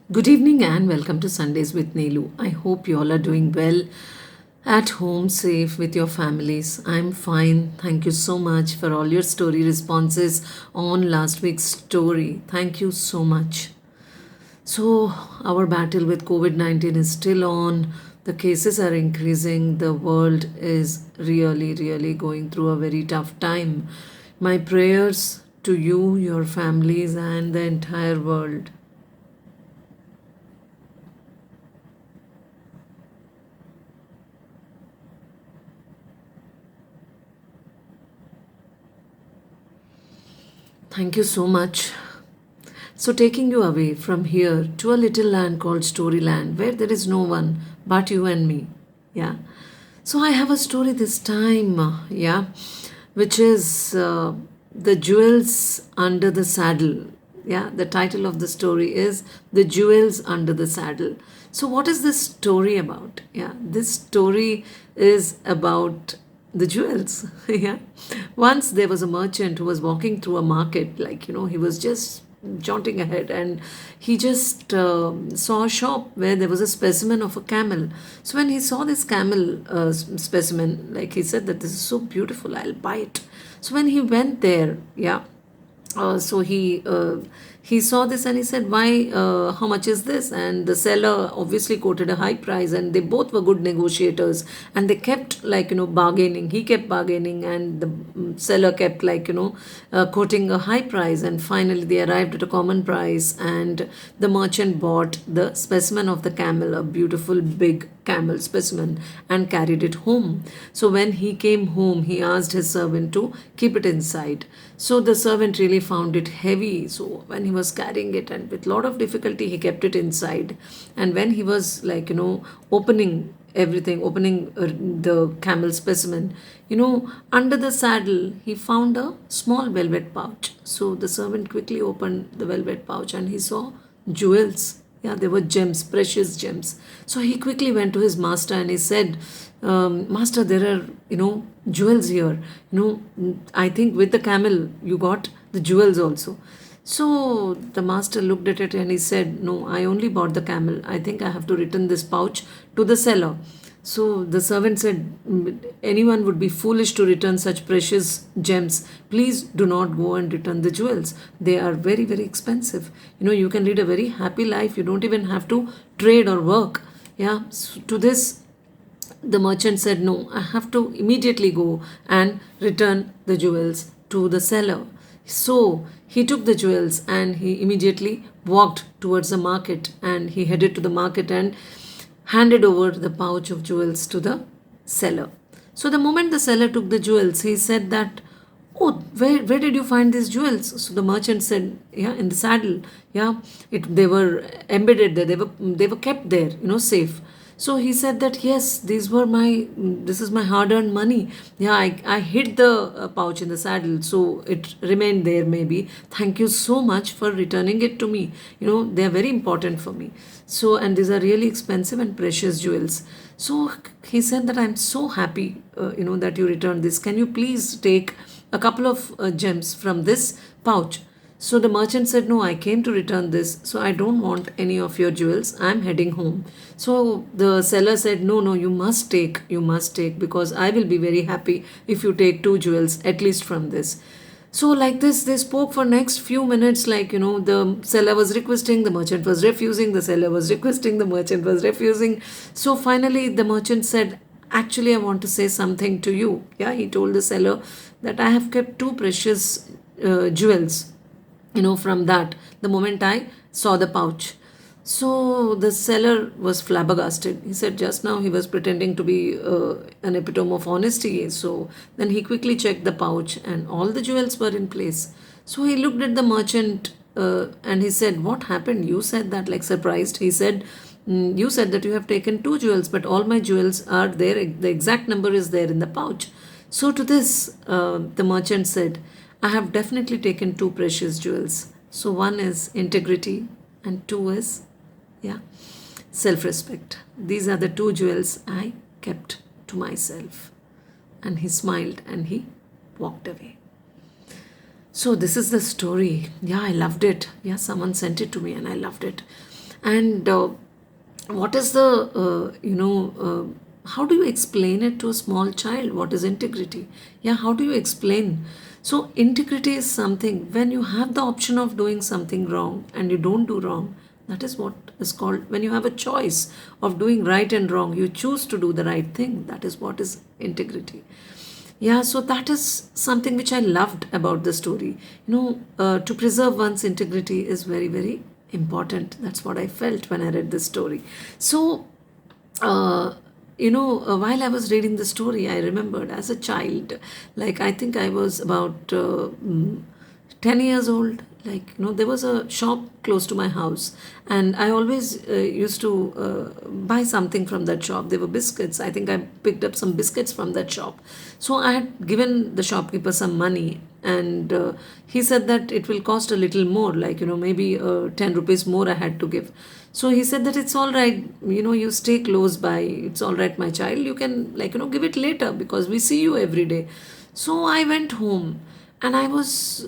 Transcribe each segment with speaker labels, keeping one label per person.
Speaker 1: Good evening and welcome to Sundays with Neelu. I hope you all are doing well at home, safe with your families. I'm fine. Thank you so much for all your story responses on last week's story. Thank you so much. So, our battle with COVID 19 is still on. The cases are increasing. The world is really going through a very tough time. My prayers to you, your families, and the entire world. Thank you so much. So, taking you away from here to a little land called Storyland, where there is no one but you and me. Yeah. So, I have a story this time, which is The Jewels Under the Saddle. Yeah, the title of the story is The Jewels Under the Saddle. So, what is this story about? Yeah, this story is about the jewels. Yeah. Once there was a merchant who was walking through a market, he was just jaunting ahead, and he just saw a shop where there was a specimen of a camel. So when he saw this camel specimen, like, he said that this is so beautiful, I'll buy it. So when he went there, yeah, so he saw this and he said, "Why? How much is this?" And the seller obviously quoted a high price, and they both were good negotiators, and they kept, bargaining. He kept bargaining, and the seller kept, quoting a high price, and finally they arrived at a common price, and the merchant bought the specimen of the camel, a beautiful big camel specimen, and carried it home. So when he came home, he asked his servant to keep it inside. So the servant really found it heavy. So when he was carrying it, and with lot of difficulty, he kept it inside. And when he was, opening everything, opening the camel specimen, under the saddle, he found a small velvet pouch. So the servant quickly opened the velvet pouch, and he saw jewels. Yeah, they were gems, precious gems. So he quickly went to his master and he said, Master, there are, jewels here. I think with the camel, you got the jewels also. So the master looked at it and he said, No, I only bought the camel. I think I have to return this pouch to the seller. So the servant said, Anyone would be foolish to return such precious gems. Please do not go and return the jewels. They are very expensive. You can lead a very happy life. You don't even have to trade or work. Yeah. So to this, the merchant said, No, I have to immediately go and return the jewels to the seller. So he took the jewels and he immediately walked towards the market, and he headed to the market and handed over the pouch of jewels to the seller. So the moment the seller took the jewels, he said that, "Oh, where did you find these jewels?" So the merchant said, "Yeah, in the saddle. Yeah, they were embedded there. They were kept there, safe." So he said that, "Yes, this is my hard-earned money. Yeah, I hid the pouch in the saddle, so it remained there maybe. Thank you so much for returning it to me. They are very important for me. So, and these are really expensive and precious jewels." So he said that, "I'm so happy, that you returned this. Can you please take a couple of gems from this pouch?" So the merchant said, "No, I came to return this, so I don't want any of your jewels. I'm heading home." So the seller said, "No, you must take, because I will be very happy if you take two jewels at least from this." So like this, they spoke for next few minutes, the seller was requesting, the merchant was refusing, the seller was requesting, the merchant was refusing. So finally, the merchant said, "Actually, I want to say something to you." Yeah, he told the seller that, "I have kept two precious jewels, from that, the moment I saw the pouch." So the seller was flabbergasted. He said just now he was pretending to be an epitome of honesty. So then he quickly checked the pouch, and all the jewels were in place. So he looked at the merchant and he said, "What happened? You said that," like, surprised. He said, "You said that you have taken two jewels, but all my jewels are there. The exact number is there in the pouch." So to this, the merchant said, "I have definitely taken two precious jewels. So one is integrity, and two is, yeah, self respect. These are the two jewels I kept to myself." And he smiled and he walked away. So this is the story. Yeah, I loved it. Yeah, someone sent it to me and I loved it. And what is the how do you explain it to a small child? What is integrity? Yeah, how do you explain? So integrity is something when you have the option of doing something wrong and you don't do wrong. That is what is called, when you have a choice of doing right and wrong, you choose to do the right thing. That is what is integrity. Yeah, so that is something which I loved about the story. To preserve one's integrity is very, very important. That's what I felt when I read this story. So, while I was reading the story, I remembered as a child, like I think I was about 10 years old. Like, there was a shop close to my house, and I always used to buy something from that shop. There were biscuits. I think I picked up some biscuits from that shop. So I had given the shopkeeper some money, and he said that it will cost a little more, like, maybe 10 rupees more I had to give. So he said that it's all right, you stay close by. It's all right, my child. You can, like, give it later because we see you every day. So I went home and I was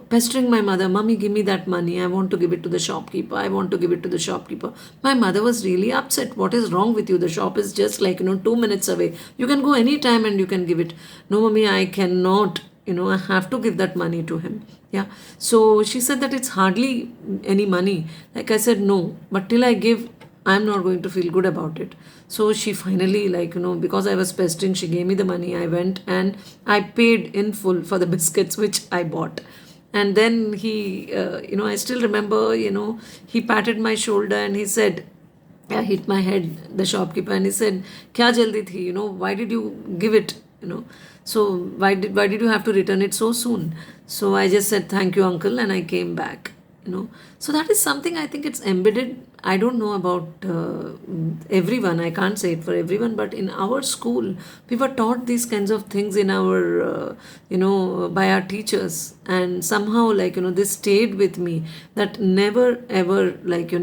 Speaker 1: pestering my mother, Mummy, give me that money. I want to give it to the shopkeeper. I want to give it to the shopkeeper. My mother was really upset. What is wrong with you? The shop is just like, 2 minutes away. You can go anytime and you can give it. No, Mummy, I cannot. I have to give that money to him. Yeah. So she said that it's hardly any money. Like I said, no. But till I give, I'm not going to feel good about it. So she finally, like, because I was pestering, she gave me the money. I went and I paid in full for the biscuits which I bought. And then he, I still remember, he patted my shoulder and he said, I hit my head, the shopkeeper, and he said, Kya jaldi thi? Why did you give it? So why did you have to return it so soon? So I just said, thank you, uncle, and I came back. So that is something I think it's embedded. I don't know about everyone. I can't say it for everyone, but in our school, we were taught these kinds of things in our, by our teachers, and somehow, like, this stayed with me. That never ever, like,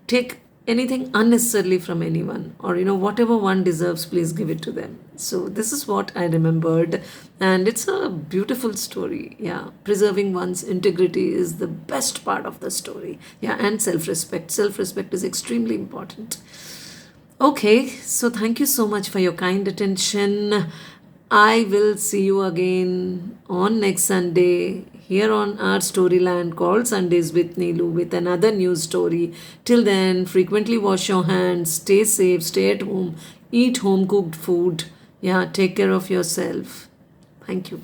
Speaker 1: take anything unnecessarily from anyone, or whatever one deserves, please give it to them. So this is what I remembered, and it's a beautiful story. Yeah, preserving one's integrity is the best part of the story. Yeah, and self respect is extremely important. Okay, so thank you so much for your kind attention. I will see you again on next Sunday here on our storyland called Sundays with Neelu with another news story. Till then, frequently wash your hands, stay safe, stay at home, eat home cooked food. Yeah, take care of yourself. Thank you.